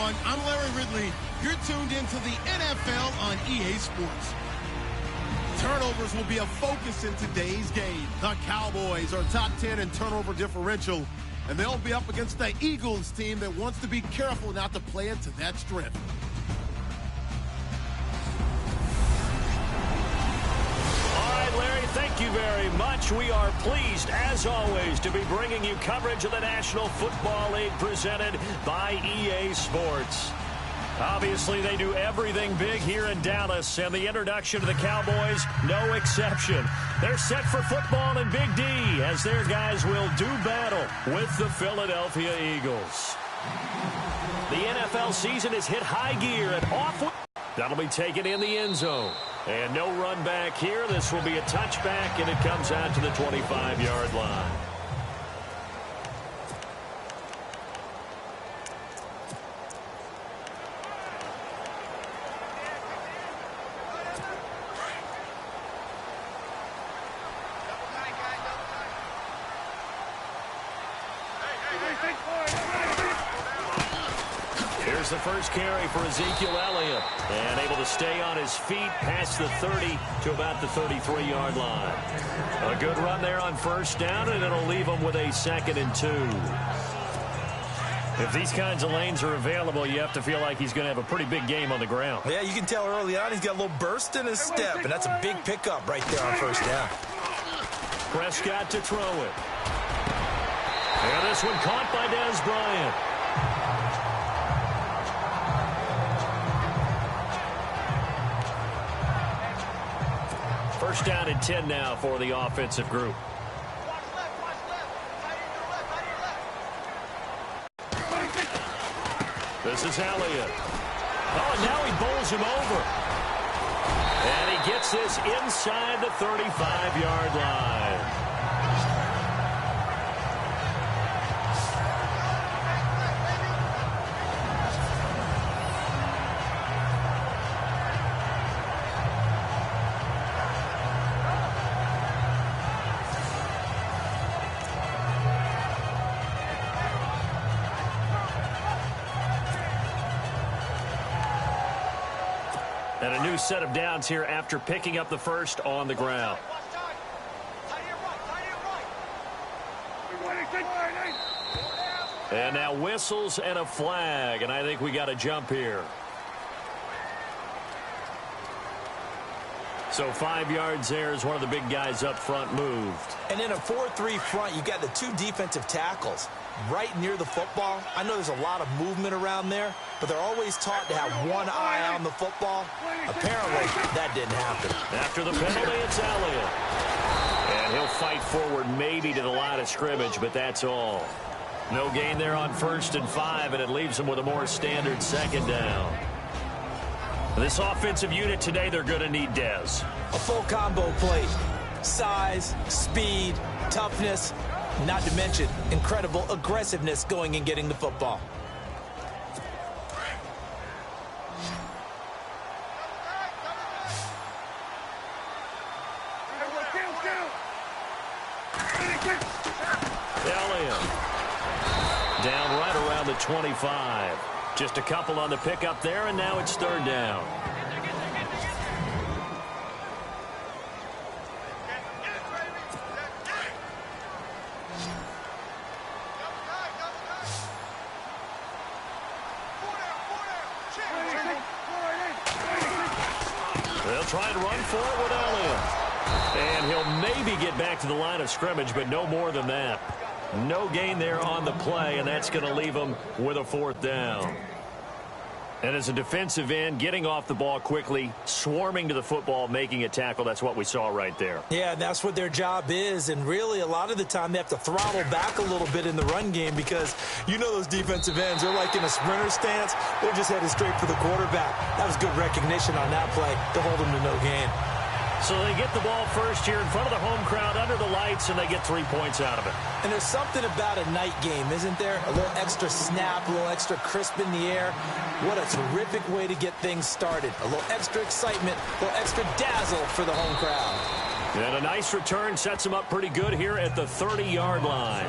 everyone. I'm Larry Ridley. You're tuned into the NFL on EA Sports. Turnovers will be a focus in today's game. The Cowboys are top 10 in turnover differential, and they'll be up against the Eagles team that wants to be careful not to play into that strength. Larry, thank you very much. We are pleased, as always, to be bringing you coverage of the National Football League presented by EA Sports. Obviously, they do everything big here in Dallas, and the introduction to the Cowboys, no exception. They're set for football in Big D, as their guys will do battle with the Philadelphia Eagles. The NFL season has hit high gear and off. That'll be taken in the end zone. And no run back here. This will be a touchback, and it comes out to the 25-yard line. Here's the first carry for Ezekiel Elliott. And able to stay on his feet past the 30 to about the 33-yard line. A good run there on first down, and it'll leave him with a 2nd and 2. If these kinds of lanes are available, you have to feel like he's going to have a pretty big game on the ground. Yeah, you can tell early on he's got a little burst in his step, and that's a big pickup right there on first down. Prescott to throw it. And this one caught by Dez Bryant. First down and 10 now for the offensive group. This is Elliott. Oh, and now he bowls him over. And he gets this inside the 35-yard line. And a new set of downs here after picking up the first on the ground. And now whistles and a flag, and I think we got a jump here. So 5 yards there as one of the big guys up front moved. And in a 4-3 front, you got the 2 defensive tackles right near the football. I know there's a lot of movement around there, but they're always taught to have one eye on the football. Apparently, that didn't happen. After the penalty, it's Elliott. And he'll fight forward maybe to the line of scrimmage, but that's all. No gain there on 1st and 5, and it leaves them with a more standard 2nd down. This offensive unit today, they're going to need Dez. A full combo plate. Size, speed, toughness, not to mention incredible aggressiveness going and getting the football. Elliott down right around the 25. Just a couple on the pickup there, and now it's 3rd down. They'll try and run for it with Elliott. And he'll maybe get back to the line of scrimmage, but no more than that. No gain there on the play, and that's going to leave him with a 4th down. And as a defensive end, getting off the ball quickly, swarming to the football, making a tackle, that's what we saw right there. Yeah, that's what their job is, and really a lot of the time they have to throttle back a little bit in the run game because you know those defensive ends, they're like in a sprinter stance. They're just headed straight for the quarterback. That was good recognition on that play to hold them to no gain. So they get the ball first here in front of the home crowd under the lights, and they get 3 points out of it. And there's something about a night game, isn't there? A little extra snap, a little extra crisp in the air. What a terrific way to get things started. A little extra excitement, a little extra dazzle for the home crowd. And a nice return sets them up pretty good here at the 30-yard line.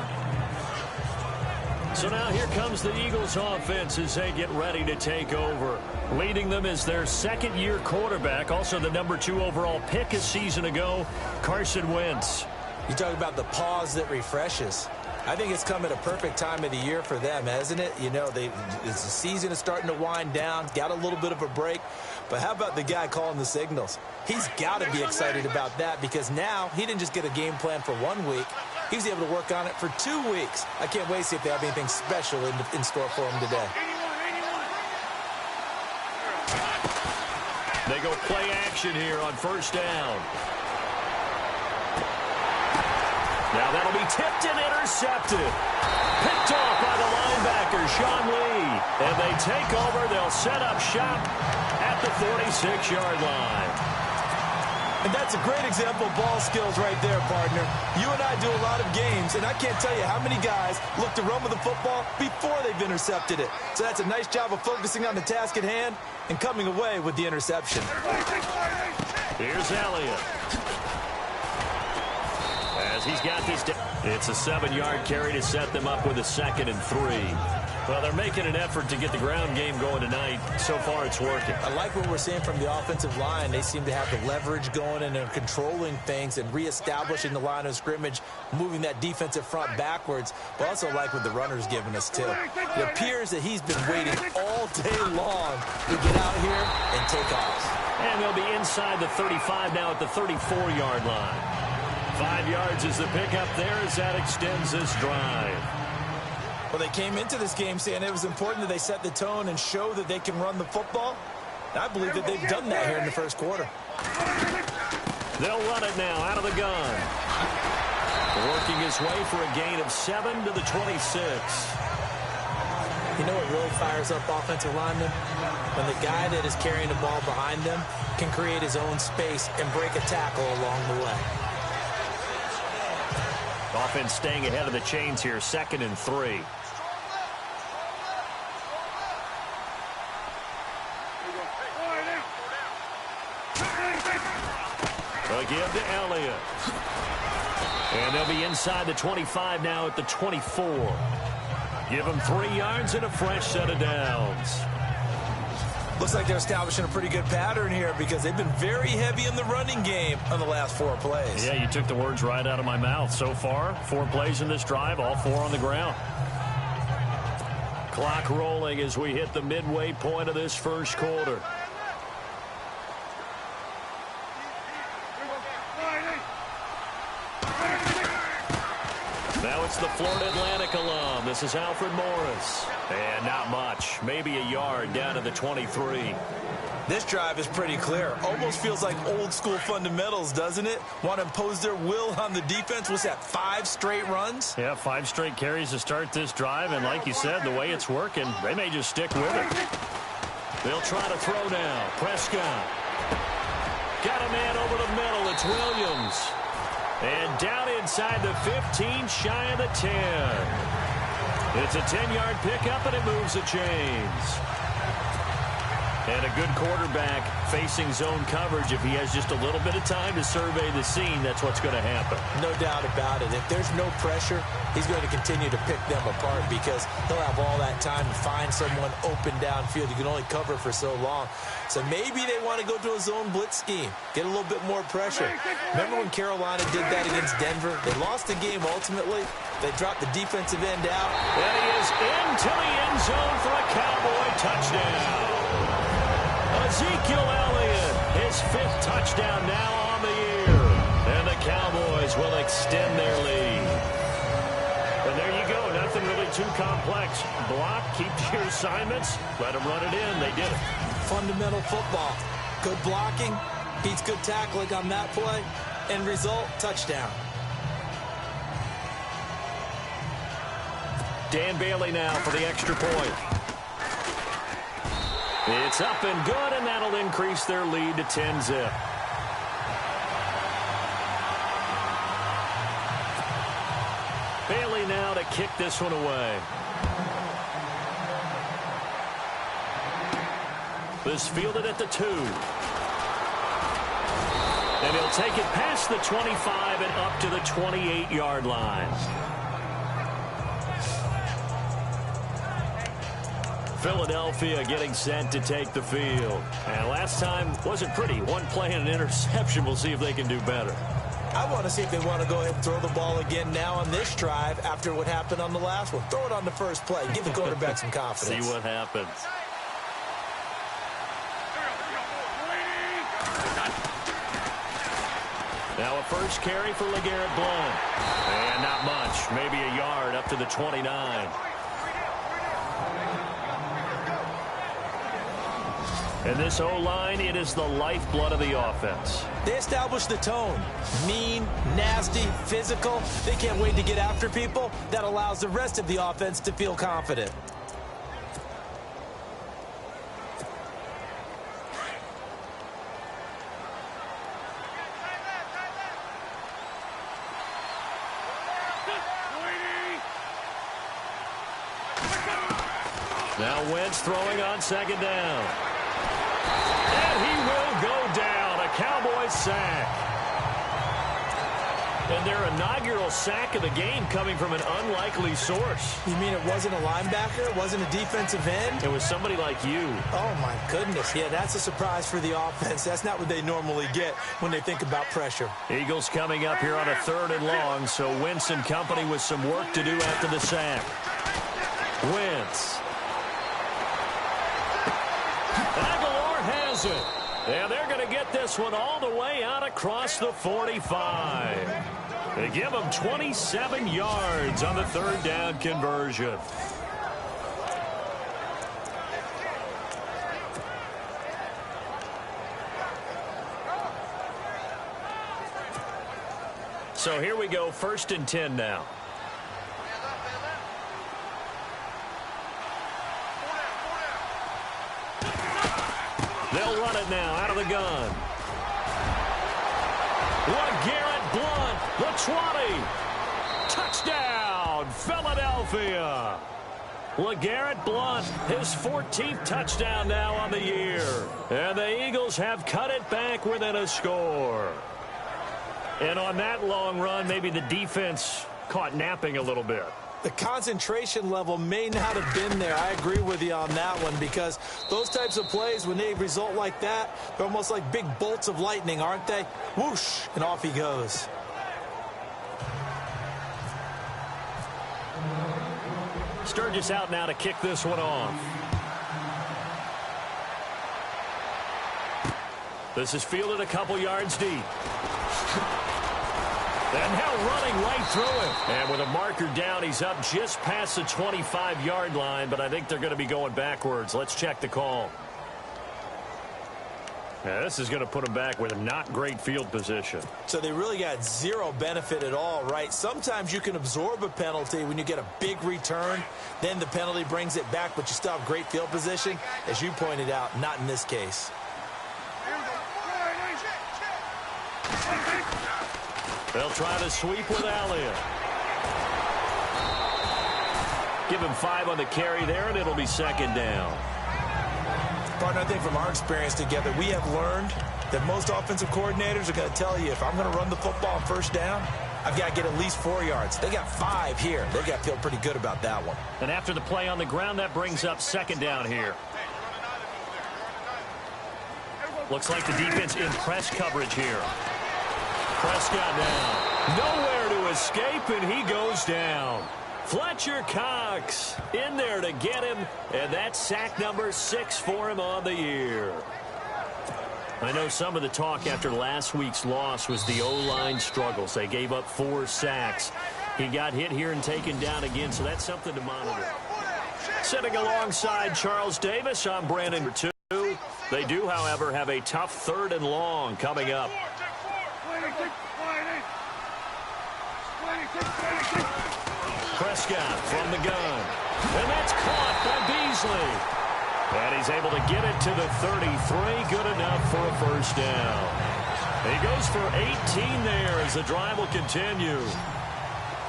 So now here comes the Eagles offense as they get ready to take over. Leading them is their second-year quarterback, also the number 2 overall pick a season ago, Carson Wentz. You talk about the pause that refreshes. I think it's come at a perfect time of the year for them, hasn't it? You know, the season is starting to wind down, got a little bit of a break. But how about the guy calling the signals? He's got to be excited about that because now he didn't just get a game plan for 1 week. He was able to work on it for 2 weeks. I can't wait to see if they have anything special in store for him today. They go play action here on first down. Now that'll be tipped and intercepted. Picked off by the linebacker, Sean Lee. And they take over. They'll set up shop at the 46-yard line. And that's a great example of ball skills right there, partner. You and I do a lot of games, and I can't tell you how many guys look to run with the football before they've intercepted it. So that's a nice job of focusing on the task at hand and coming away with the interception. Here's Elliott. As he's got this, it's a 7-yard carry to set them up with a 2nd and 3. Well, they're making an effort to get the ground game going tonight. So far, it's working. I like what we're seeing from the offensive line. They seem to have the leverage going, and they're controlling things and reestablishing the line of scrimmage, moving that defensive front backwards. But also like what the runner's giving us, too. It appears that he's been waiting all day long to get out here and take off. And they'll be inside the 35 now at the 34-yard line. 5 yards is the pickup there as that extends this drive. Well, they came into this game saying it was important that they set the tone and show that they can run the football. And I believe that they've done that here in the first quarter. They'll run it now out of the gun. Working his way for a gain of 7 to the 26. You know what really fires up offensive linemen? When the guy that is carrying the ball behind them can create his own space and break a tackle along the way. Offense staying ahead of the chains here, 2nd and 3. They'll give to Elliott. And they'll be inside the 25 now at the 24. Give them 3 yards and a fresh set of downs. Looks like they're establishing a pretty good pattern here because they've been very heavy in the running game on the last 4 plays. Yeah, you took the words right out of my mouth. So far, 4 plays in this drive, all 4 on the ground. Clock rolling as we hit the midway point of this first quarter. Now it's the Florida Atlantic alum. This is Alfred Morris. And not much. Maybe a yard down to the 23. This drive is pretty clear. Almost feels like old school fundamentals, doesn't it? Want to impose their will on the defense. What's that, 5 straight runs? Yeah, 5 straight carries to start this drive. And like you said, the way it's working, they may just stick with it. They'll try to throw now. Prescott. Got a man over the middle. It's Williams. And down inside the 15, shy of the 10. It's a 10-yard pickup, and it moves the chains. And a good quarterback facing zone coverage. If he has just a little bit of time to survey the scene, that's what's going to happen. No doubt about it. If there's no pressure, he's going to continue to pick them apart because he'll have all that time to find someone open downfield. You can only cover for so long. So maybe they want to go to a zone blitz scheme, get a little bit more pressure. Remember when Carolina did that against Denver? They lost the game ultimately. They dropped the defensive end out. And he is into the end zone for a Cowboy touchdown. Ezekiel Elliott, his 5th touchdown now on the year. And the Cowboys will extend their lead. And there you go. Nothing really too complex. Block, keep your assignments, let them run it in. They did it. Fundamental football. Good blocking, beats good tackling on that play. End result, touchdown. Dan Bailey now for the extra point. It's up and good, and that'll increase their lead to 10-zip. Bailey now to kick this one away. This fielded at the 2. And he'll take it past the 25 and up to the 28-yard line. Philadelphia getting set to take the field. And last time wasn't pretty. One play and an interception. We'll see if they can do better. I want to see if they want to go ahead and throw the ball again now on this drive after what happened on the last one. Throw it on the first play. Give the quarterback some confidence. See what happens. Now a first carry for LeGarrette Blount. And not much. Maybe a yard up to the 29. And this O-line, it is the lifeblood of the offense. They establish the tone. Mean, nasty, physical. They can't wait to get after people. That allows the rest of the offense to feel confident. Now Wentz throwing on second down. And he will go down. A Cowboys sack. And their inaugural sack of the game coming from an unlikely source. You mean it wasn't a linebacker? It wasn't a defensive end? It was somebody like you. Oh, my goodness. Yeah, that's a surprise for the offense. That's not what they normally get when they think about pressure. Eagles coming up here on a 3rd and long, so Wentz and company with some work to do after the sack. Wentz. Aguilar has it. And they're going to get this one all the way out across the 45. They give them 27 yards on the 3rd down conversion. So here we go, 1st and 10 now. They'll run it now out of the gun. LeGarrette Blount, the 20. Touchdown, Philadelphia. LeGarrette Blount, his 14th touchdown now on the year. And the Eagles have cut it back within a score. And on that long run, maybe the defense caught napping a little bit. The concentration level may not have been there. I agree with you on that one because those types of plays, when they result like that, they're almost like big bolts of lightning, aren't they? Whoosh, and off he goes. Sturgis out now to kick this one off. This is fielded a couple yards deep. And now running right through it. And with a marker down, he's up just past the 25-yard line, but I think they're going to be going backwards. Let's check the call. Yeah, this is going to put him back with a not great field position. So they really got zero benefit at all, right? Sometimes you can absorb a penalty when you get a big return. Then the penalty brings it back, but you still have great field position. As you pointed out, not in this case. They'll try to sweep with Elliott. Give him 5 on the carry there, and it'll be 2nd down. Partner, I think from our experience together, we have learned that most offensive coordinators are going to tell you, if I'm going to run the football on 1st down, I've got to get at least 4 yards. They got 5 here. They've got to feel pretty good about that one. And after the play on the ground, that brings up 2nd down here. Looks like the defense in press coverage here. Prescott now. Nowhere to escape, and he goes down. Fletcher Cox in there to get him, and that's sack number 6 for him on the year. I know some of the talk after last week's loss was the O-line struggles. They gave up 4 sacks. He got hit here and taken down again, so that's something to monitor. Sitting alongside Charles Davis, I'm Brandon 2. They do, however, have a tough 3rd and long coming up. Prescott from the gun. And that's caught by Beasley. And he's able to get it to the 33. Good enough for a 1st down. He goes for 18 there as the drive will continue.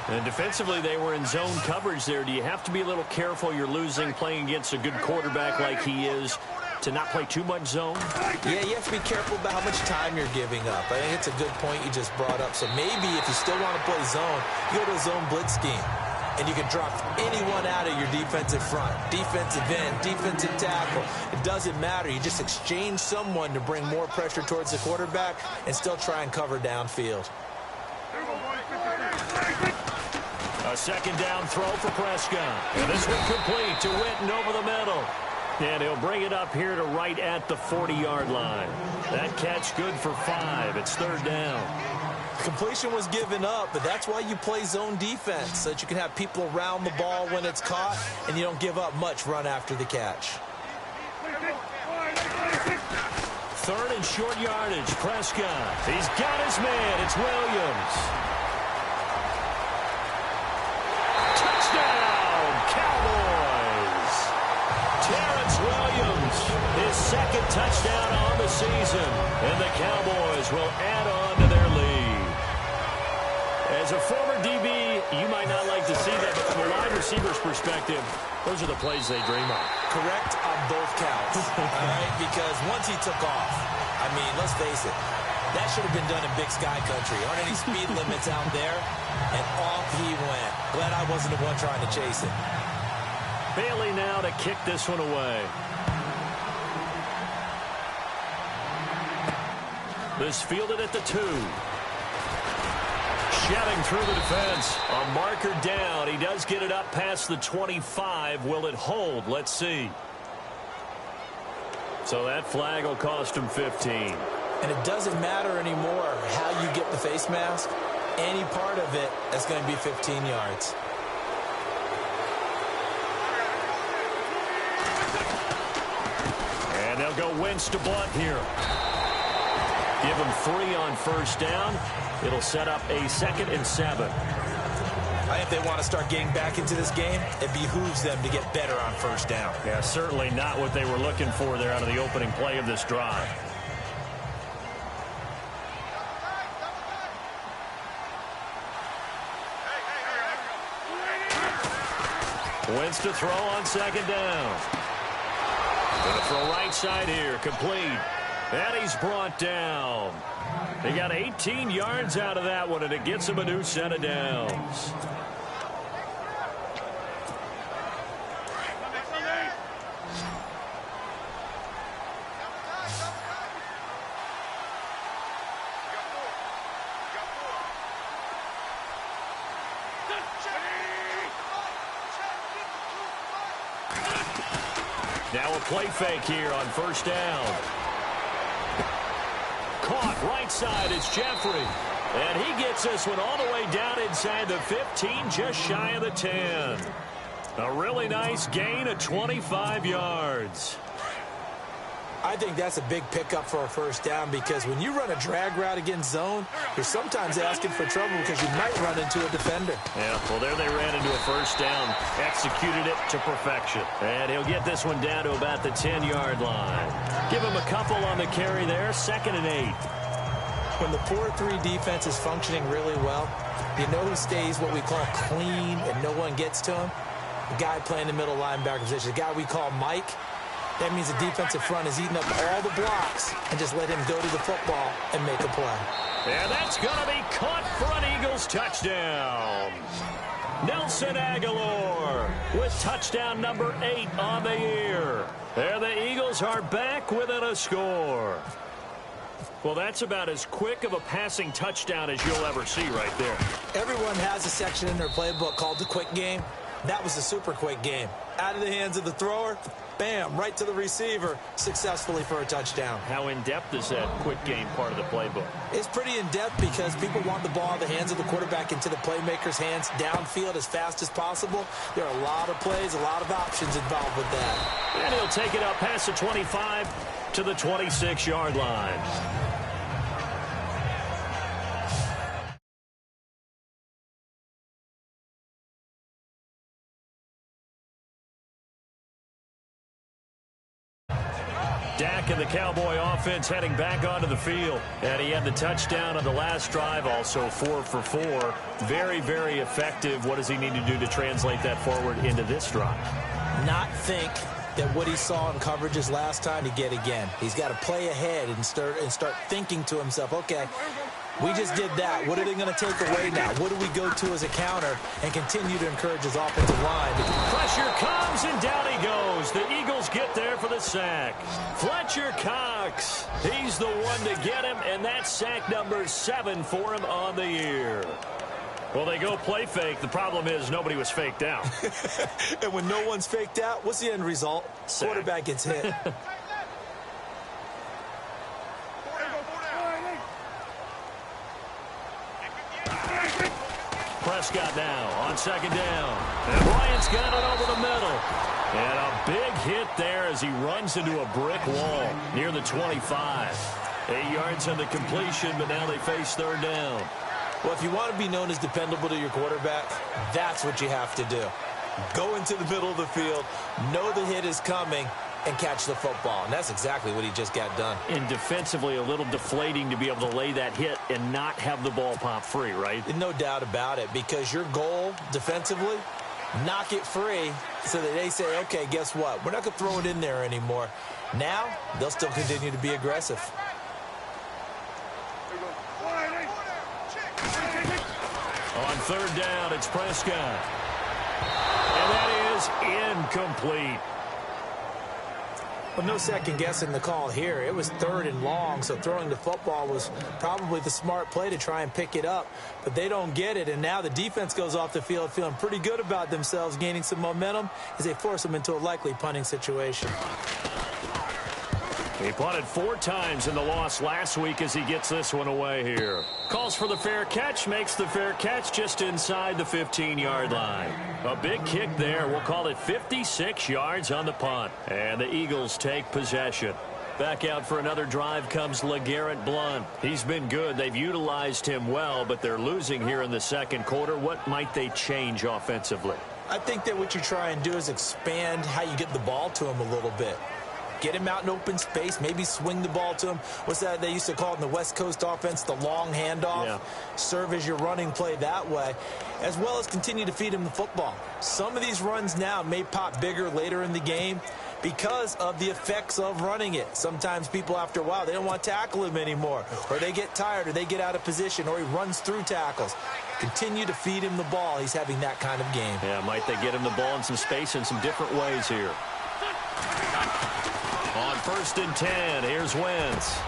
And defensively, they were in zone coverage there. Do you have to be a little careful? You're losing playing against a good quarterback like he is to not play too much zone? Yeah, you have to be careful about how much time you're giving up. I think it's a good point you just brought up. So maybe if you still want to play zone, you go to a zone blitz scheme. and you can drop anyone out of your defensive front. Defensive end, defensive tackle. It doesn't matter. You just exchange someone to bring more pressure towards the quarterback and still try and cover downfield. A second down throw for Prescott. And this one complete to Witten over the middle. And he'll bring it up here to right at the 40-yard line. That catch good for 5. It's third down. Completion was given up, but that's why you play zone defense, so that you can have people around the ball when it's caught, and you don't give up much run after the catch. Third and short yardage, Prescott. He's got his man. It's Williams. Touchdown, Cowboys. Terrence Williams, his second touchdown on the season, and the Cowboys will add on to their lead. As a former DB, you might not like to see that, but from a wide receiver's perspective, those are the plays they dream of. Correct on both counts, all right? Because once he took off, I mean, let's face it, that should have been done in Big Sky Country. Aren't any speed limits out there? And off he went. Glad I wasn't the one trying to chase it. Bailey now to kick this one away. This fielded at the 2. Shoving through the defense. A marker down. He does get it up past the 25. Will it hold? Let's see. So that flag will cost him 15. And it doesn't matter anymore how you get the face mask. Any part of it, that's going to be 15 yards. And they'll go Wentz to Blunt here. Give him 3 on first down. It'll set up a 2nd and 7. I think they want to start getting back into this game. It behooves them to get better on first down. Yeah, certainly not what they were looking for there out of the opening play of this drive. Wentz to throw on second down. Going to throw right side here, complete. And he's brought down. They got 18 yards out of that one, and it gets him a new set of downs. Now a play fake here on first down. Caught right side, it's Jeffrey. And he gets this one all the way down inside the 15, just shy of the 10. A really nice gain of 25 yards. I think that's a big pickup for a first down because when you run a drag route against zone, you're sometimes asking for trouble because you might run into a defender. Yeah, well, there they ran into a first down, executed it to perfection. And he'll get this one down to about the 10-yard line. Give him a couple on the carry there, 2nd and 8. When the 4-3 defense is functioning really well, you know who stays what we call clean and no one gets to him? The guy playing the middle linebacker position, the guy we call Mike. That means the defensive front is eating up all the blocks and just let him go to the football and make a play. And that's going to be caught for an Eagles touchdown. Nelson Aguilar with touchdown number 8 on the year. There the Eagles are back within a score. Well, that's about as quick of a passing touchdown as you'll ever see right there. Everyone has a section in their playbook called the quick game. That was a super quick game. Out of the hands of the thrower, bam, right to the receiver, successfully for a touchdown. How in-depth is that quick game part of the playbook? It's pretty in-depth because people want the ball in the hands of the quarterback into the playmaker's hands downfield as fast as possible. There are a lot of plays, a lot of options involved with that. And he'll take it up past the 25 to the 26-yard line. Dak and the Cowboy offense heading back onto the field. And he had the touchdown on the last drive, also 4 for 4. Very, very effective. What does he need to do to translate that forward into this drive? Not think that what he saw in coverages last time to get again. He's got to play ahead and start thinking to himself, okay, We just did that. What are they going to take away now? What do we go to as a counter and continue to encourage his offensive line? Pressure comes, and down he goes. The Eagles get there for the sack. Fletcher Cox, he's the one to get him, and that's sack number 7 for him on the year. Well, they go play fake. The problem is nobody was faked out. And when no one's faked out, what's the end result? Sack. Quarterback gets hit. Prescott now on second down. And Bryant's got it over the middle. And a big hit there as he runs into a brick wall near the 25. 8 yards on the completion, but now they face third down. Well, if you want to be known as dependable to your quarterback, that's what you have to do. Go into the middle of the field, know the hit is coming, and catch the football. And that's exactly what he just got done. And defensively, a little deflating to be able to lay that hit and not have the ball pop free, right? No doubt about it, because your goal defensively, knock it free so that they say, okay, guess what? We're not going to throw it in there anymore. Now, they'll still continue to be aggressive. On third down, it's Prescott. And that is incomplete. Well, no second guessing the call here. It was 3rd and long, so throwing the football was probably the smart play to try and pick it up. But they don't get it, and now the defense goes off the field feeling pretty good about themselves, gaining some momentum as they force them into a likely punting situation. He punted 4 times in the loss last week as he gets this one away here. Calls for the fair catch, makes the fair catch just inside the 15-yard line. A big kick there. We'll call it 56 yards on the punt. And the Eagles take possession. Back out for another drive comes LeGarrette Blount. He's been good. They've utilized him well, but they're losing here in the second quarter. What might they change offensively? I think that what you try and do is expand how you get the ball to him a little bit. Get him out in open space, maybe swing the ball to him. What's that they used to call it in the West Coast offense, the long handoff? Yeah. Serve as your running play that way, as well as continue to feed him the football. Some of these runs now may pop bigger later in the game because of the effects of running it. Sometimes people, after a while, they don't want to tackle him anymore, or they get tired, or they get out of position, or he runs through tackles. Continue to feed him the ball. He's having that kind of game. Yeah, might they get him the ball in some space in some different ways here. On 1st and 10, here's Wentz.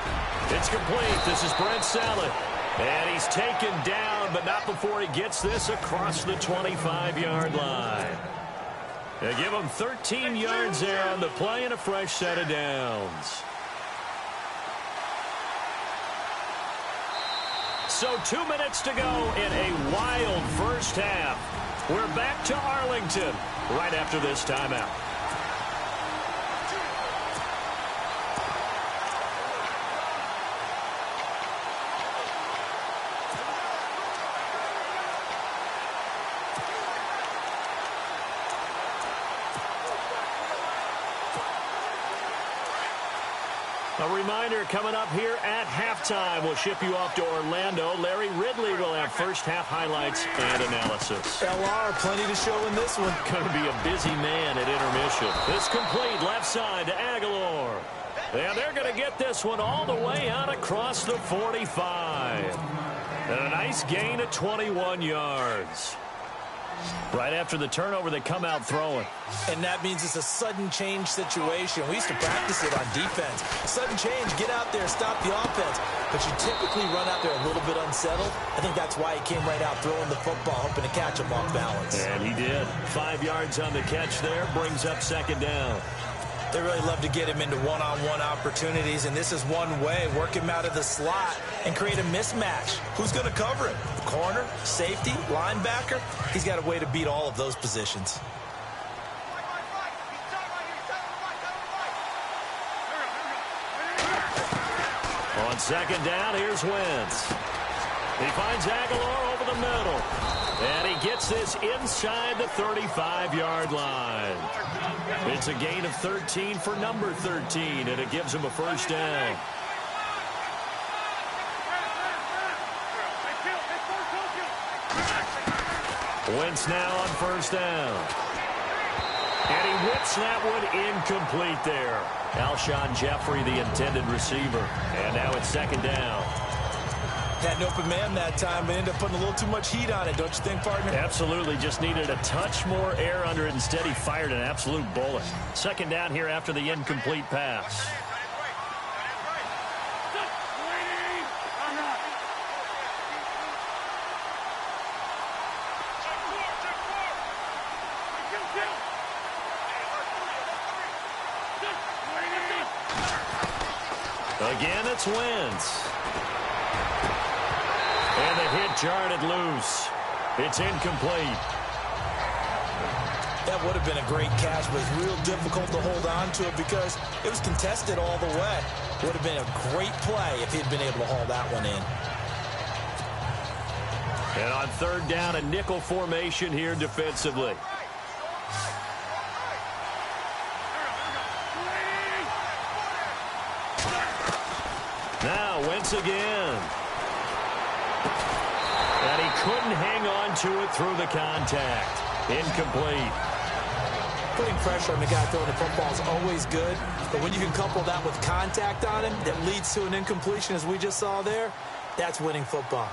It's complete. This is Brent Saleh. And he's taken down, but not before he gets this across the 25-yard line. They give him 13 yards there on the play and a fresh set of downs. So 2 minutes to go in a wild first half. We're back to Arlington right after this timeout. A reminder coming up here at halftime. We'll ship you off to Orlando. Larry Ridley will have first half highlights and analysis. LR, plenty to show in this one. Going to be a busy man at intermission. This complete left side to Aguilar. And they're going to get this one all the way out across the 45. And a nice gain of 21 yards. Right after the turnover, they come out throwing. And that means it's a sudden change situation. We used to practice it on defense. Sudden change, get out there, stop the offense. But you typically run out there a little bit unsettled. I think that's why he came right out throwing the football, hoping to catch him off balance. And he did. 5 yards on the catch there, brings up second down. They really love to get him into one-on-one opportunities, and this is one way. Work him out of the slot and create a mismatch. Who's going to cover him? Corner, safety, linebacker? He's got a way to beat all of those positions. On second down, here's Wentz. He finds Aguilar over the middle. And he gets this inside the 35-yard line. It's a gain of 13 for number 13, and it gives him a first down. Wentz now on first down. And he whips that one incomplete there. Alshon Jeffrey, the intended receiver. And now it's second down. Had an open man that time, but ended up putting a little too much heat on it, don't you think, partner? Absolutely. Just needed a touch more air under it. Instead, he fired an absolute bullet. Second down here after the incomplete pass. Again, it's Wentz. And the hit jarred it loose. It's incomplete. That would have been a great catch, but it's real difficult to hold on to it because it was contested all the way. Would have been a great play if he'd been able to haul that one in. And on third down, a nickel formation here defensively. Now Wentz again. And he couldn't hang on to it through the contact. Incomplete. Putting pressure on the guy throwing the football is always good, but when you can couple that with contact on him that leads to an incompletion, as we just saw there, that's winning football.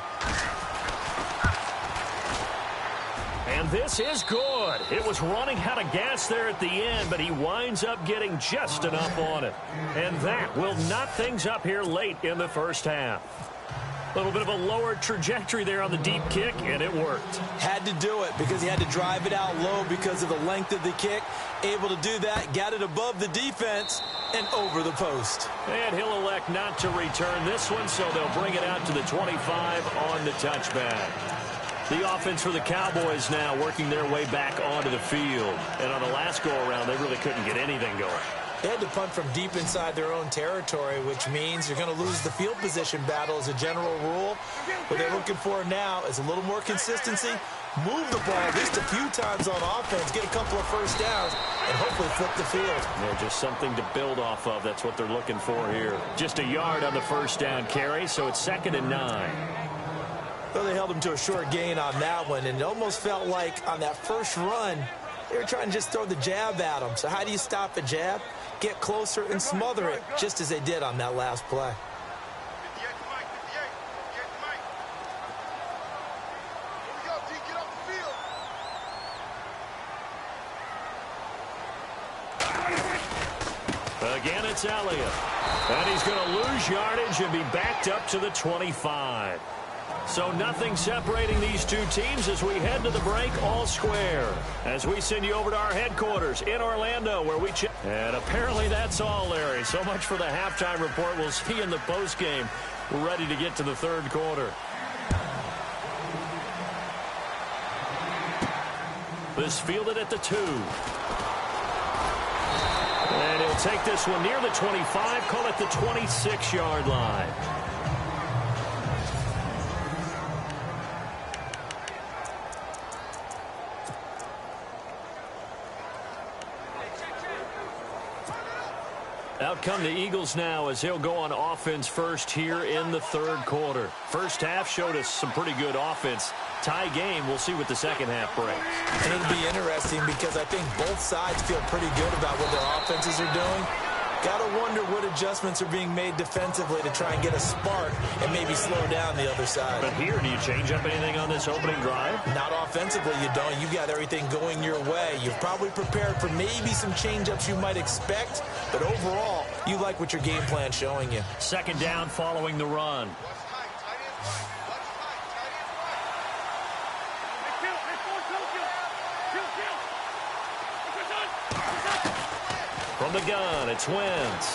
And this is good. It was running out of gas there at the end, but he winds up getting just enough on it. And that will knot things up here late in the first half. A little bit of a lower trajectory there on the deep kick, and it worked. Had to do it because he had to drive it out low because of the length of the kick. Able to do that, got it above the defense and over the post. And he'll elect not to return this one, so they'll bring it out to the 25 on the touchback. The offense for the Cowboys now working their way back onto the field. And on the last go-around, they really couldn't get anything going. They had to punt from deep inside their own territory, which means you're going to lose the field position battle as a general rule. What they're looking for now is a little more consistency, move the ball at least a few times on offense, get a couple of first downs, and hopefully flip the field. Yeah, just something to build off of. That's what they're looking for here. Just a yard on the first down carry, so it's 2nd and 9. Well, they held him to a short gain on that one, and it almost felt like on that first run, they were trying to just throw the jab at him. So how do you stop a jab? Get closer and smother it, just as they did on that last play. Again, it's Elliott. And he's going to lose yardage and be backed up to the 25. So nothing separating these two teams as we head to the break all square. As we send you over to our headquarters in Orlando where we check. And apparently that's all, Larry. So much for the halftime report. We'll see you in the postgame. We're ready to get to the third quarter. This fielded at the 2. And he'll take this one near the 25, call it the 26-yard line. Out come the Eagles now as he'll go on offense first here in the third quarter. First half showed us some pretty good offense. Tie game, we'll see what the second half brings. And it'll be interesting because I think both sides feel pretty good about what their offenses are doing. Got to wonder what adjustments are being made defensively to try and get a spark and maybe slow down the other side. But here, do you change up anything on this opening drive? Not offensively, you don't. You got everything going your way. You've probably prepared for maybe some change-ups you might expect, but overall, you like what your game plan's showing you. Second down following the run. From the gun, it's Wentz.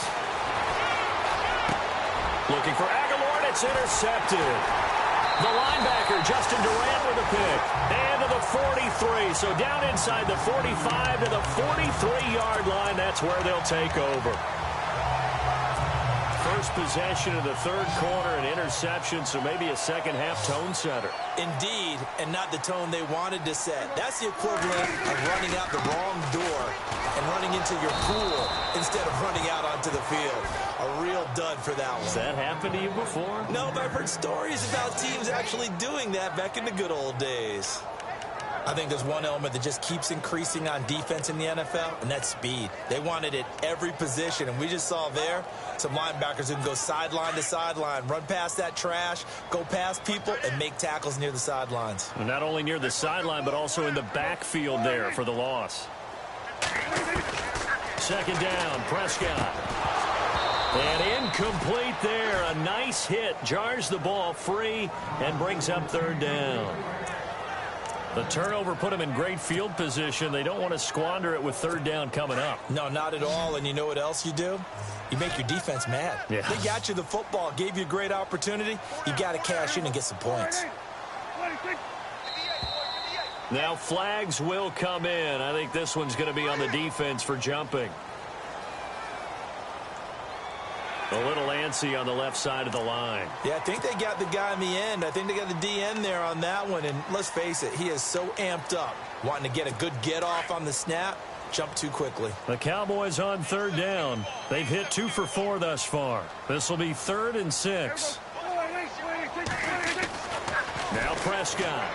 Looking for Aguilar, and it's intercepted. The linebacker, Justin Durant, with a pick. And to the 43. So down inside the 45 to the 43-yard line. That's where they'll take over. First possession of the third quarter, an interception, so maybe a second-half tone setter. Indeed, and not the tone they wanted to set. That's the equivalent of running out the wrong door and running into your pool instead of running out onto the field. A real dud for that one. Has that happened to you before? No, but I've heard stories about teams actually doing that back in the good old days. I think there's one element that just keeps increasing on defense in the NFL, and that's speed. They want it at every position, and we just saw there some linebackers who can go sideline to sideline, run past that trash, go past people, and make tackles near the sidelines. And not only near the sideline, but also in the backfield there for the loss. Second down, Prescott. And incomplete there. A nice hit. Jars the ball free and brings up third down. The turnover put them in great field position. They don't want to squander it with third down coming up. No, not at all. And you know what else you do? You make your defense mad. Yeah. They got you the football, gave you a great opportunity. You got to cash in and get some points. Now flags will come in. I think this one's going to be on the defense for jumping. A little antsy on the left side of the line. Yeah, I think they got the guy in the end. I think they got the DN there on that one. And let's face it, he is so amped up, wanting to get a good get off on the snap, jump too quickly. The Cowboys on third down. They've hit 2 for 4 thus far. This will be 3rd and 6. Now Prescott.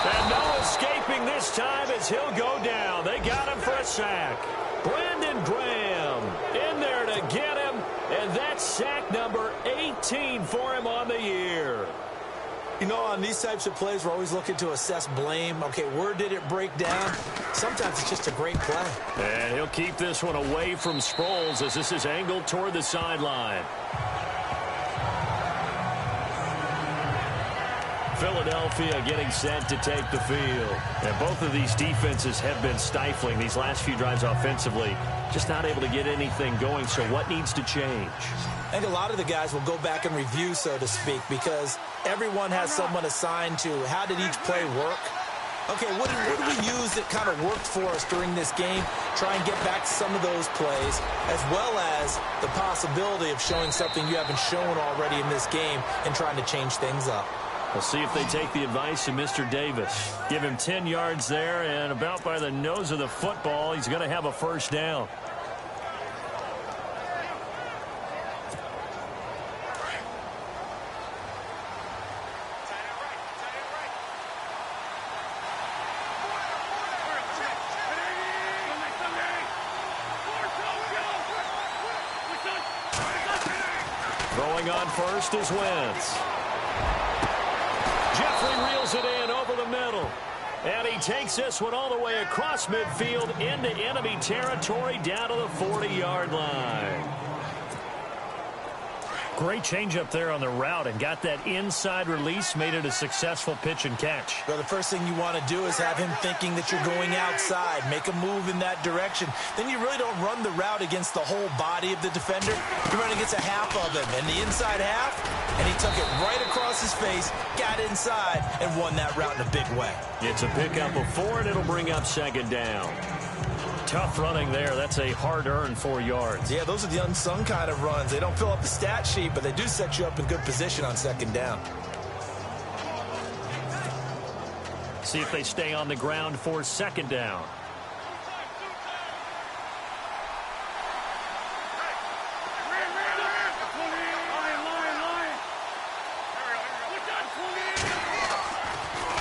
And no escaping this time as he'll go down. They got him for a sack. Brandon Graham in there to get him, and that's sack number 18 for him on the year. You know, on these types of plays, we're always looking to assess blame. Okay, where did it break down? Sometimes it's just a great play. And he'll keep this one away from Sproles as this is angled toward the sideline. Philadelphia getting set to take the field. And both of these defenses have been stifling these last few drives offensively. Just not able to get anything going. So what needs to change? I think a lot of the guys will go back and review, so to speak, because everyone has someone assigned to how did each play work. Okay, what did we use that kind of worked for us during this game? Try and get back to some of those plays, as well as the possibility of showing something you haven't shown already in this game and trying to change things up. We'll see if they take the advice of Mr. Davis. Give him 10 yards there, and about by the nose of the football, he's going to have a first down. Throwing on first is Wentz. Jeffrey reels it in over the middle. And he takes this one all the way across midfield into enemy territory down to the 40-yard line. Great change up there on the route and got that inside release, made it a successful pitch and catch. Well, the first thing you want to do is have him thinking that you're going outside, make a move in that direction. Then you really don't run the route against the whole body of the defender. You're running against a half of him, and the inside half, and he took it right across his face, got inside, and won that route in a big way. It's a pickup of 4, and it'll bring up second down. Tough running there. That's a hard-earned 4 yards. Yeah, those are the unsung kind of runs. They don't fill up the stat sheet, but they do set you up in good position on second down. See if they stay on the ground for second down.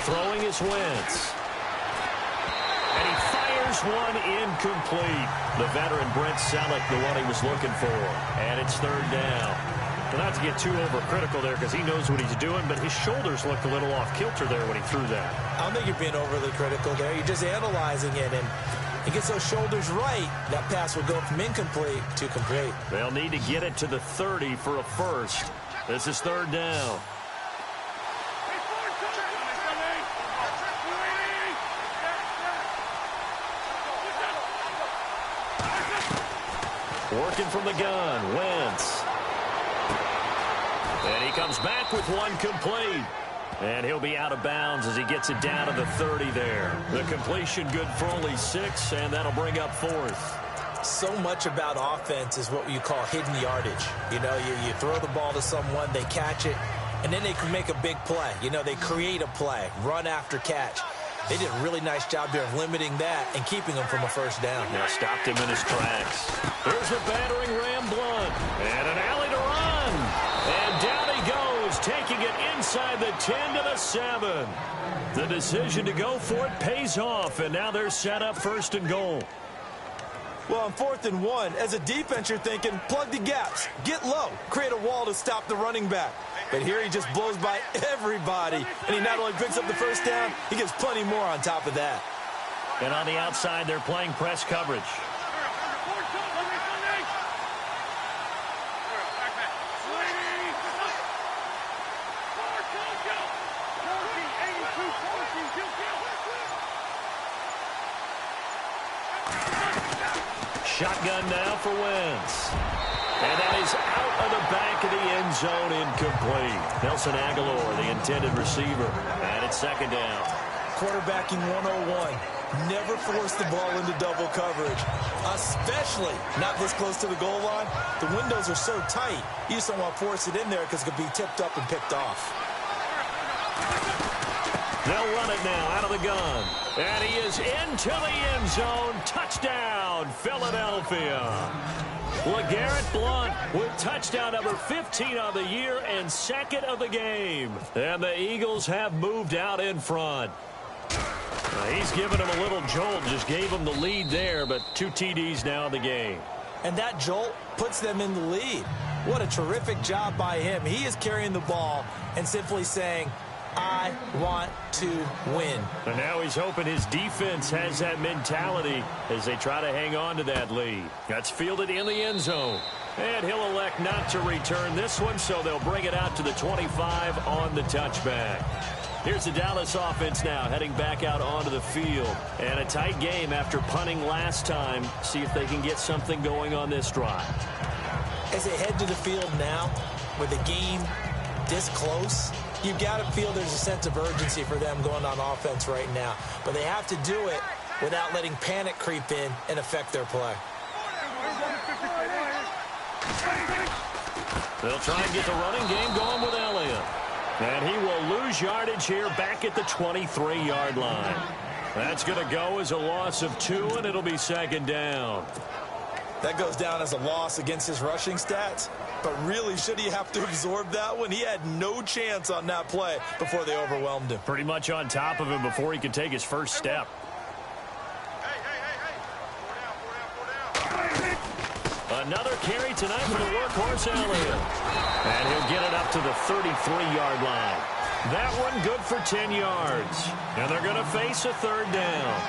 Throwing is Wentz. And he fires one incomplete. The veteran Brent Selleck, the one he was looking for. And it's third down. Well, not to get too overcritical there because he knows what he's doing, but his shoulders looked a little off kilter there when he threw that. I don't think you're being overly critical there. You're just analyzing it, and he gets those shoulders right. That pass will go from incomplete to complete. They'll need to get it to the 30 for a first. This is third down. Working from the gun, Wentz. And he comes back with one complete. And he'll be out of bounds as he gets it down to the 30 there. The completion good for only 6, and that'll bring up 4th. So much about offense is what you call hidden yardage. You know, you throw the ball to someone, they catch it, and then they can make a big play. You know, they create a play, run after catch. They did a really nice job there of limiting that and keeping him from a first down. Now stopped him in his tracks. Here's the battering ram Blunt. And an alley to run. And down he goes, taking it inside the 10 to the 7. The decision to go for it pays off, and now they're set up 1st and goal. Well, on 4th and 1, as a defense, you're thinking, plug the gaps, get low, create a wall to stop the running back. But here he just blows by everybody, and he not only picks up the first down, he gets plenty more on top of that. And on the outside, they're playing press coverage. Shotgun now for Wentz. And that is out of the back of the end zone, incomplete. Nelson Aguilar, the intended receiver. And it's 2nd down. Quarterbacking 101. Never force the ball into double coverage, especially not this close to the goal line. The windows are so tight, you just don't want to force it in there because it could be tipped up and picked off. They'll run it now out of the gun. And he is into the end zone. Touchdown, Philadelphia. LeGarrette Blount with touchdown number 15 of the year and 2nd of the game. And the Eagles have moved out in front. He's given him a little jolt, just gave him the lead there, but 2 TDs now in the game. And that jolt puts them in the lead. What a terrific job by him. He is carrying the ball and simply saying, I want to win. And now he's hoping his defense has that mentality as they try to hang on to that lead. That's fielded in the end zone. And he'll elect not to return this one, so they'll bring it out to the 25 on the touchback. Here's the Dallas offense now heading back out onto the field. And a tight game after punting last time. See if they can get something going on this drive. As they head to the field now, with the game this close, you've got to feel there's a sense of urgency for them going on offense right now. But they have to do it without letting panic creep in and affect their play. They'll try and get the running game going with Elliott. And he will lose yardage here back at the 23-yard line. That's going to go as a loss of 2, and it'll be 2nd down. That goes down as a loss against his rushing stats. But really, should he have to absorb that one? He had no chance on that play before they overwhelmed him. Pretty much on top of him before he could take his first step. Another carry tonight for the workhorse Elliott. And he'll get it up to the 33-yard line. That one good for 10 yards. And they're going to face a 3rd down.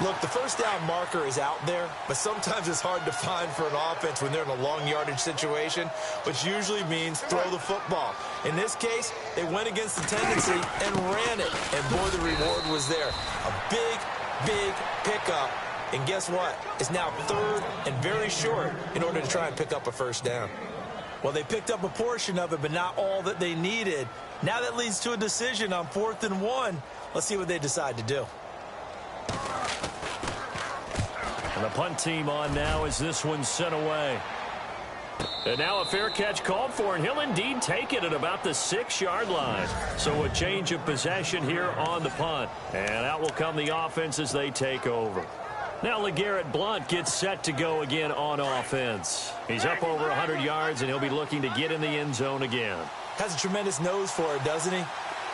Look, the first down marker is out there, but sometimes it's hard to find for an offense when they're in a long yardage situation, which usually means throw the football. In this case, they went against the tendency and ran it. And boy, the reward was there. A big, big pickup. And guess what? It's now 3rd and very short in order to try and pick up a first down. Well, they picked up a portion of it, but not all that they needed. Now that leads to a decision on 4th and 1. Let's see what they decide to do. And the punt team on now as this one's sent away. And now a fair catch called for, and he'll indeed take it at about the 6-yard line. So a change of possession here on the punt. And out will come the offense as they take over. Now LeGarrette Blount gets set to go again on offense. He's up over 100 yards, and he'll be looking to get in the end zone again. Has a tremendous nose for it, doesn't he?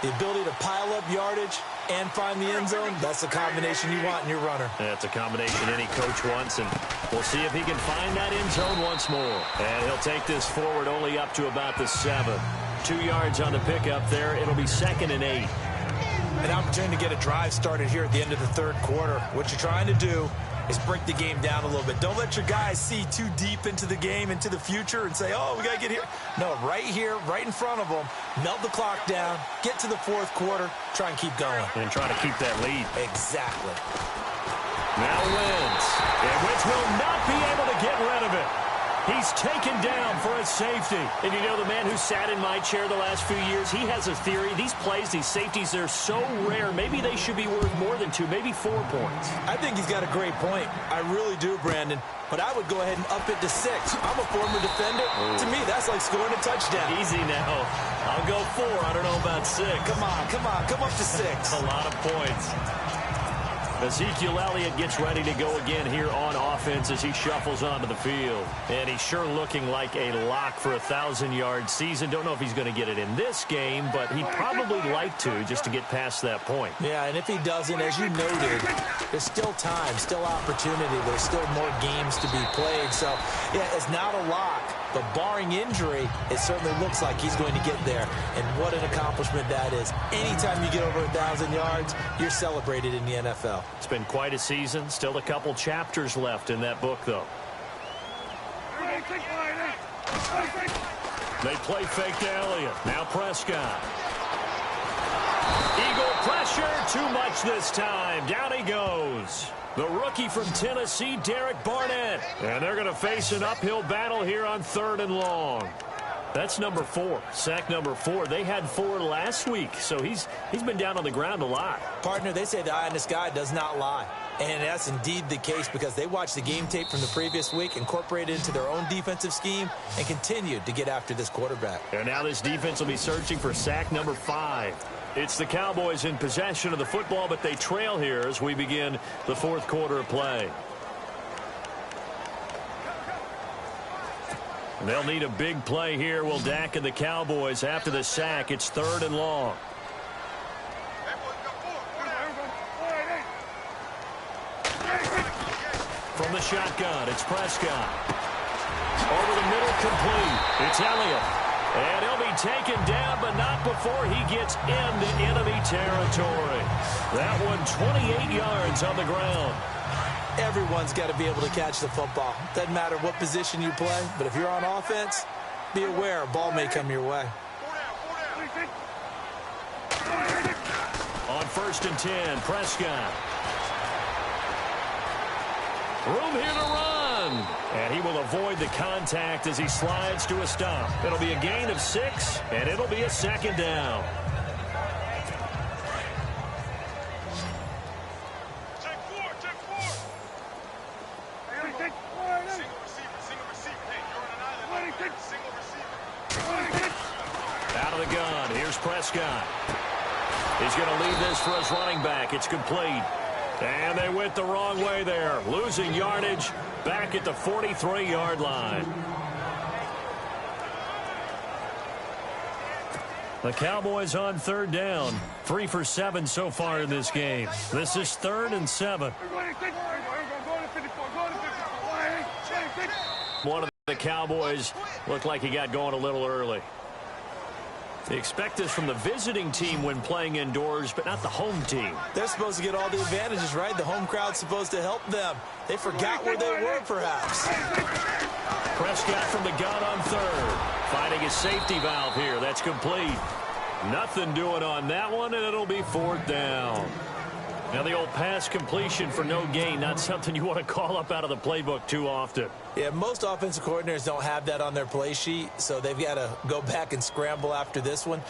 The ability to pile up yardage and find the end zone, that's the combination you want in your runner. That's a combination any coach wants, and we'll see if he can find that end zone once more. And he'll take this forward only up to about the 7. 2 yards on the pickup there. It'll be 2nd and 8. An opportunity to get a drive started here at the end of the 3rd quarter. What you're trying to do is break the game down a little bit. Don't let your guys see too deep into the game, into the future, and say, oh, we got to get here. No, right here, right in front of them, melt the clock down, get to the 4th quarter, try and keep going. And try to keep that lead. Exactly. Now Wentz. And Wentz will not be able to get rid of it. He's taken down for a safety. And you know, the man who sat in my chair the last few years, he has a theory. These plays, these safeties, they're so rare. Maybe they should be worth more than 2, maybe 4 points. I think he's got a great point. I really do, Brandon. But I would go ahead and up it to 6. I'm a former defender. To me, that's like scoring a touchdown. Easy now. I'll go 4. I don't know about 6. Come on. Come up to 6. A lot of points. Ezekiel Elliott gets ready to go again here on offense as he shuffles onto the field. And he's sure looking like a lock for a 1,000-yard season. Don't know if he's going to get it in this game, but he'd probably like to just to get past that point. Yeah, and if he doesn't, as you noted, there's still time, still opportunity. There's still more games to be played. So, yeah, it's not a lock. But barring injury, it certainly looks like he's going to get there. And what an accomplishment that is. Anytime you get over 1,000 yards, you're celebrated in the NFL. It's been quite a season. Still a couple chapters left in that book, though. They play fake to Elliott. Now Prescott. Eagle pressure. Too much this time. Down he goes. The rookie from Tennessee, Derek Barnett. And they're going to face an uphill battle here on 3rd and long. That's number 4. Sack number 4. They had 4 last week, so he's been down on the ground a lot. Partner, they say the eye in the sky does not lie. And that's indeed the case because they watched the game tape from the previous week, incorporated it into their own defensive scheme, and continued to get after this quarterback. And now this defense will be searching for sack number 5. It's the Cowboys in possession of the football, but they trail here as we begin the 4th quarter of play. They'll need a big play here. Will Dak and the Cowboys after the sack. It's 3rd and long. From the shotgun, it's Prescott. Over the middle, complete. It's Elliott. And he'll be taken down, but not before he gets into enemy territory. That one 28 yards on the ground. Everyone's got to be able to catch the football. Doesn't matter what position you play, but if you're on offense, be aware a ball may come your way. On 1st and 10, Prescott. Room here to run. And he will avoid the contact as he slides to a stop. It'll be a gain of 6, and it'll be a 2nd down. Out of the gun, here's Prescott. He's going to leave this for his running back. It's complete. And they went the wrong way there. Losing yardage back at the 43-yard line. The Cowboys on 3rd down. 3 for 7 so far in this game. This is 3rd and 7. One of the Cowboys looked like he got going a little early. They expect this from the visiting team when playing indoors, but not the home team. They're supposed to get all the advantages, right? The home crowd's supposed to help them. They forgot where they were, perhaps. Prescott from the gun on 3rd. Finding his safety valve here. That's complete. Nothing doing on that one, and it'll be 4th down. Now the old pass completion for no gain, not something you want to call up out of the playbook too often. Yeah, most offensive coordinators don't have that on their play sheet, so they've got to go back and scramble after this one.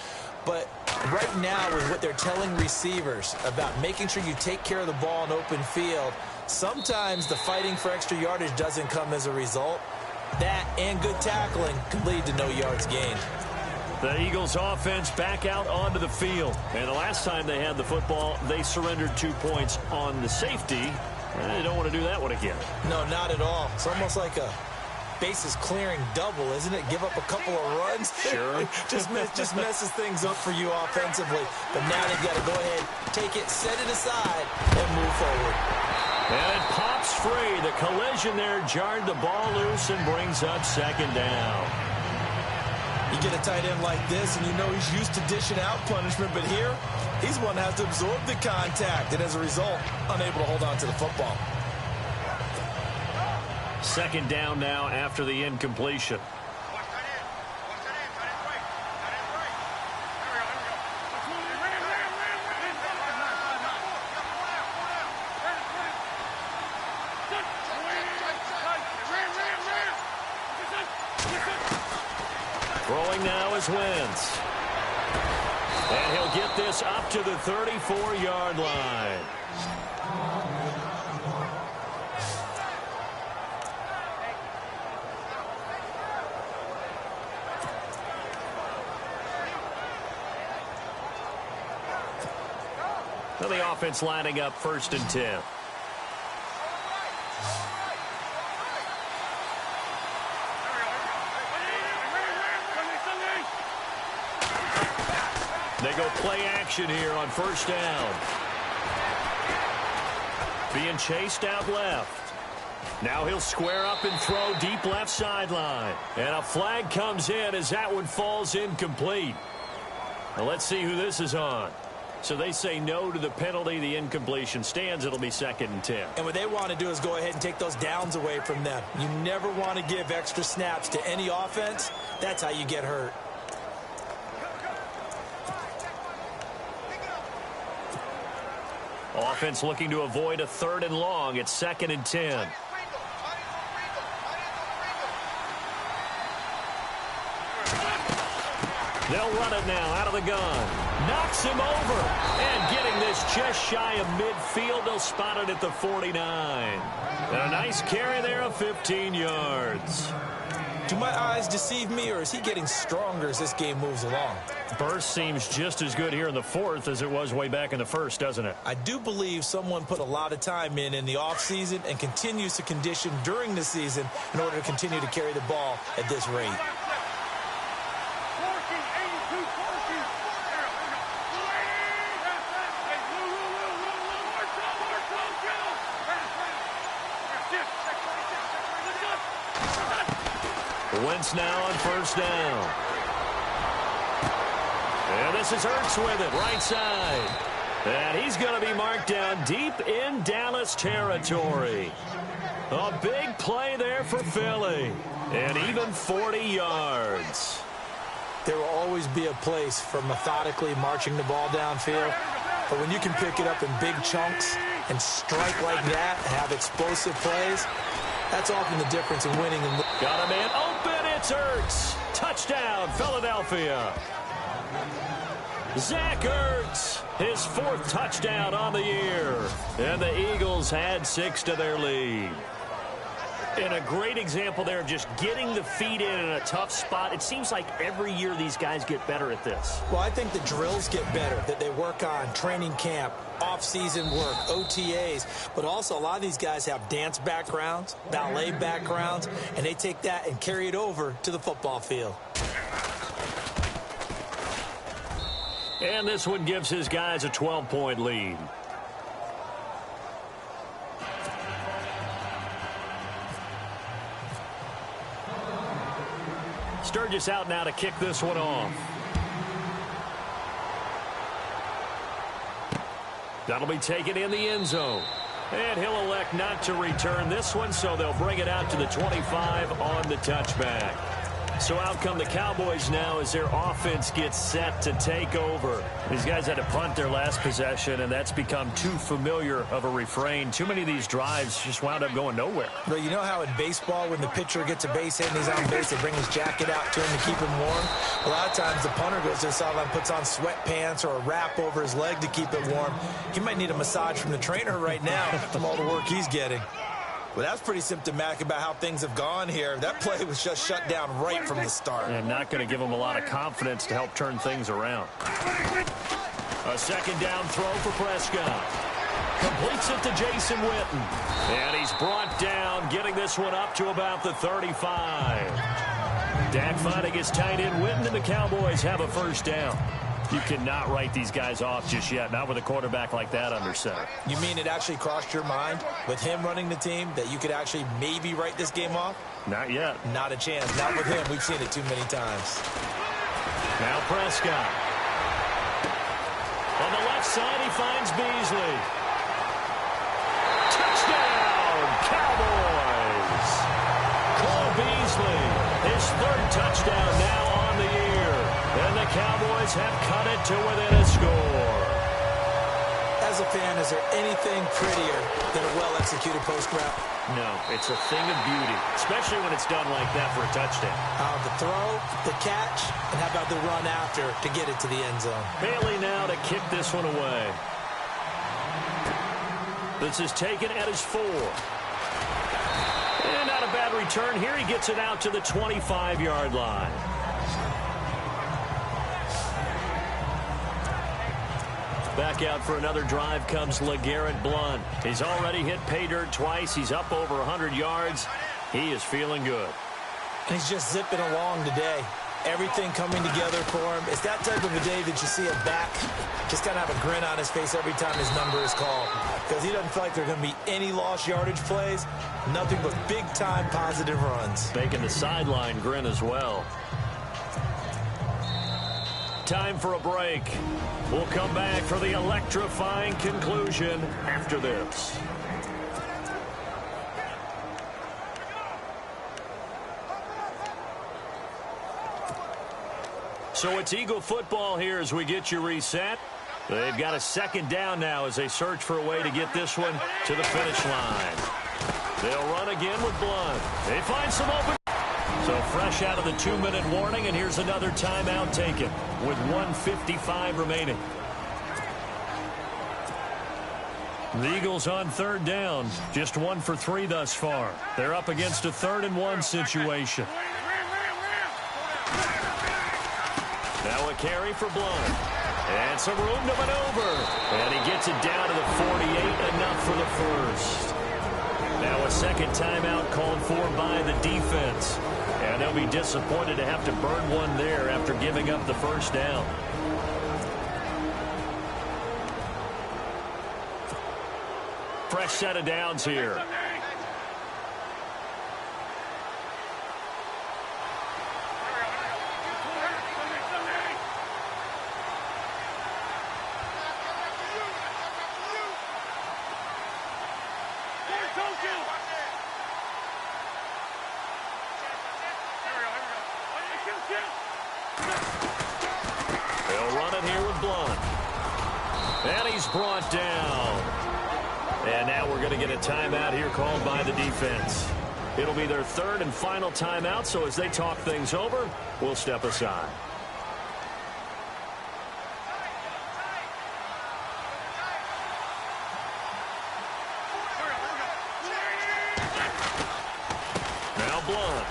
But right now, with what they're telling receivers about making sure you take care of the ball in open field, sometimes the fighting for extra yardage doesn't come as a result. That and good tackling can lead to no yards gained. The Eagles offense back out onto the field. And the last time they had the football, they surrendered 2 points on the safety. And they don't want to do that one again. No, not at all. It's almost like a bases clearing double, isn't it? Give up a couple of runs. Sure. just messes things up for you offensively. But now they've got to go ahead, take it, set it aside, and move forward. And it pops free. The collision there jarred the ball loose and brings up 2nd down. You get a tight end like this, and you know he's used to dishing out punishment, but here, he's one that has to absorb the contact, and as a result, unable to hold on to the football. 2nd down now after the incompletion. Throwing now is Wentz. And he'll get this up to the 34-yard line. Now the offense lining up 1st and 10. They go play action here on 1st down. Being chased out left. Now he'll square up and throw deep left sideline. And a flag comes in as that one falls incomplete. Now let's see who this is on. So they say no to the penalty. The incompletion stands. It'll be 2nd and 10. And what they want to do is go ahead and take those downs away from them. You never want to give extra snaps to any offense. That's how you get hurt. Offense looking to avoid a 3rd and long. It's 2nd and 10. They'll run it now out of the gun. Knocks him over. And getting this just shy of midfield. They'll spot it at the 49. And a nice carry there of 15 yards. Do my eyes deceive me, or is he getting stronger as this game moves along? Burst seems just as good here in the 4th as it was way back in the 1st, doesn't it? I do believe someone put a lot of time in the offseason and continues to condition during the season in order to continue to carry the ball at this rate. Wentz now on 1st down. And this is Ertz with it, right side. And he's going to be marked down deep in Dallas territory. A big play there for Philly. And even 40 yards. There will always be a place for methodically marching the ball downfield. But when you can pick it up in big chunks and strike like that and have explosive plays, that's often the difference in winning. Got a man open. It's Ertz. Touchdown, Philadelphia. Zach Ertz, his 4th touchdown on the year. And the Eagles add 6 to their lead. And a great example there of just getting the feet in a tough spot. It seems like every year these guys get better at this. Well, I think the drills get better that they work on, training camp, off-season work, OTAs. But also a lot of these guys have dance backgrounds, ballet backgrounds, and they take that and carry it over to the football field. And this one gives his guys a 12-point lead. Sturgis out now to kick this one off. That'll be taken in the end zone. And he'll elect not to return this one, so they'll bring it out to the 25 on the touchback. So out come the Cowboys now as their offense gets set to take over. These guys had to punt their last possession, and that's become too familiar of a refrain. Too many of these drives just wound up going nowhere. But you know how in baseball, when the pitcher gets a base hit and he's on base, they bring his jacket out to him to keep him warm? A lot of times the punter goes to the sideline, puts on sweatpants or a wrap over his leg to keep it warm. He might need a massage from the trainer right now from all the work he's getting. Well, that's pretty symptomatic about how things have gone here. That play was just shut down right from the start. And not going to give him a lot of confidence to help turn things around. A 2nd down throw for Prescott. Completes it to Jason Witten. And he's brought down, getting this one up to about the 35. Dak finding his tight end Witten, and the Cowboys have a 1st down. You cannot write these guys off just yet, not with a quarterback like that under center. You mean it actually crossed your mind with him running the team that you could actually maybe write this game off? Not yet. Not a chance. Not with him. We've seen it too many times. Now Prescott. On the left side, he finds Beasley. Touchdown, Cowboys! Cole Beasley, his 3rd touchdown now on the year. And the Cowboys have cut it to within a score. As a fan, is there anything prettier than a well-executed post route? No, it's a thing of beauty, especially when it's done like that for a touchdown. The throw, the catch, and how about the run after to get it to the end zone? Bailey now to kick this one away. This is taken at his 4. And not a bad return here. He gets it out to the 25-yard line. Back out for another drive comes LeGarrette Blount. He's already hit pay dirt twice. He's up over 100 yards. He is feeling good. He's just zipping along today. Everything coming together for him. It's that type of a day that you see a back just kind of have a grin on his face every time his number is called, because he doesn't feel like there are going to be any lost yardage plays, nothing but big-time positive runs. Making the sideline grin as well. Time for a break. We'll come back for the electrifying conclusion after this. So it's Eagle football here as we get you reset. They've got a second down now as they search for a way to get this one to the finish line. They'll run again with Blount. They find some open. So fresh out of the 2-minute warning, and here's another timeout taken with 1:55 remaining. The Eagles on third down, just 1 for 3 thus far. They're up against a 3rd-and-1 situation. Now a carry for Blount. And some room to maneuver. And he gets it down to the 48, enough for the first. Now a second timeout called for by the defense. And they'll be disappointed to have to burn one there after giving up the first down. Fresh set of downs here. They'll run it here with Blount. And he's brought down. And now we're going to get a timeout here called by the defense. It'll be their 3rd and final timeout, so as they talk things over, we'll step aside. Now Blount.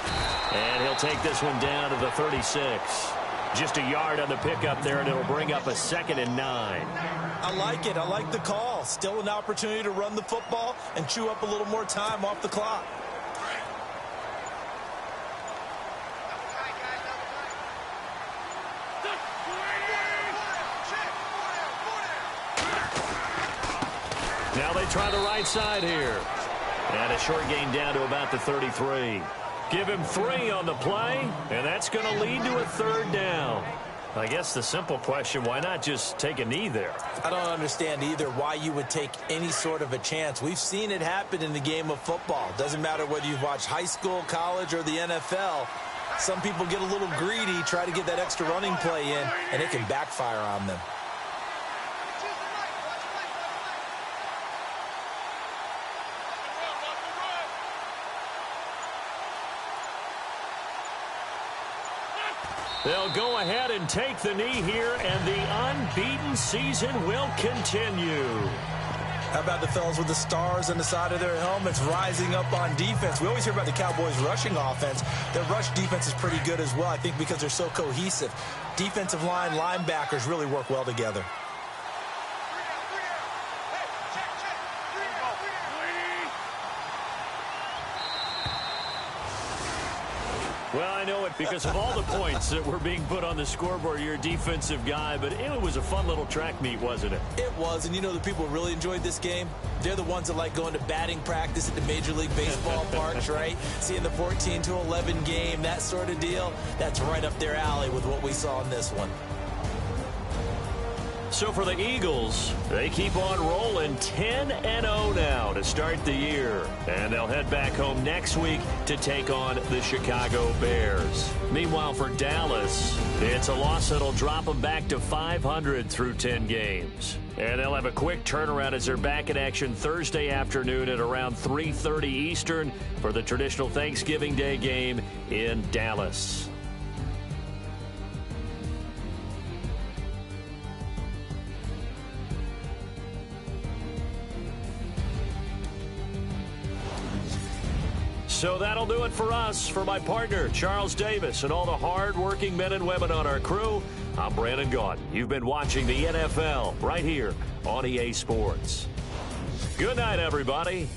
And he'll take this one down to the 36. Just a yard on the pickup there, and it'll bring up a 2nd and 9. I like it. I like the call. Still an opportunity to run the football and chew up a little more time off the clock. Now they try the right side here. And a short gain down to about the 33. Give him 3 on the play, and that's going to lead to a 3rd down. I guess the simple question, why not just take a knee there? I don't understand either why you would take any sort of a chance. We've seen it happen in the game of football. Doesn't matter whether you've watched high school, college, or the NFL. Some people get a little greedy, try to get that extra running play in, and it can backfire on them. They'll go ahead and take the knee here, and the unbeaten season will continue. How about the fellas with the stars on the side of their helmets rising up on defense? We always hear about the Cowboys' rushing offense. Their rush defense is pretty good as well, I think, because they're so cohesive. Defensive line, linebackers really work well together. Well, I know it because of all the points that were being put on the scoreboard. You're a defensive guy, but it was a fun little track meet, wasn't it? It was, and you know the people who really enjoyed this game? They're the ones that like going to batting practice at the Major League Baseball parks, right? Seeing the 14-11 game, that sort of deal. That's right up their alley with what we saw in this one. So for the Eagles, they keep on rolling 10-0 now to start the year. And they'll head back home next week to take on the Chicago Bears. Meanwhile, for Dallas, it's a loss that'll drop them back to 500 through 10 games. And they'll have a quick turnaround as they're back in action Thursday afternoon at around 3:30 Eastern for the traditional Thanksgiving Day game in Dallas. So that'll do it for us. For my partner, Charles Davis, and all the hard-working men and women on our crew, I'm Brandon Gaudin. You've been watching the NFL right here on EA Sports. Good night, everybody.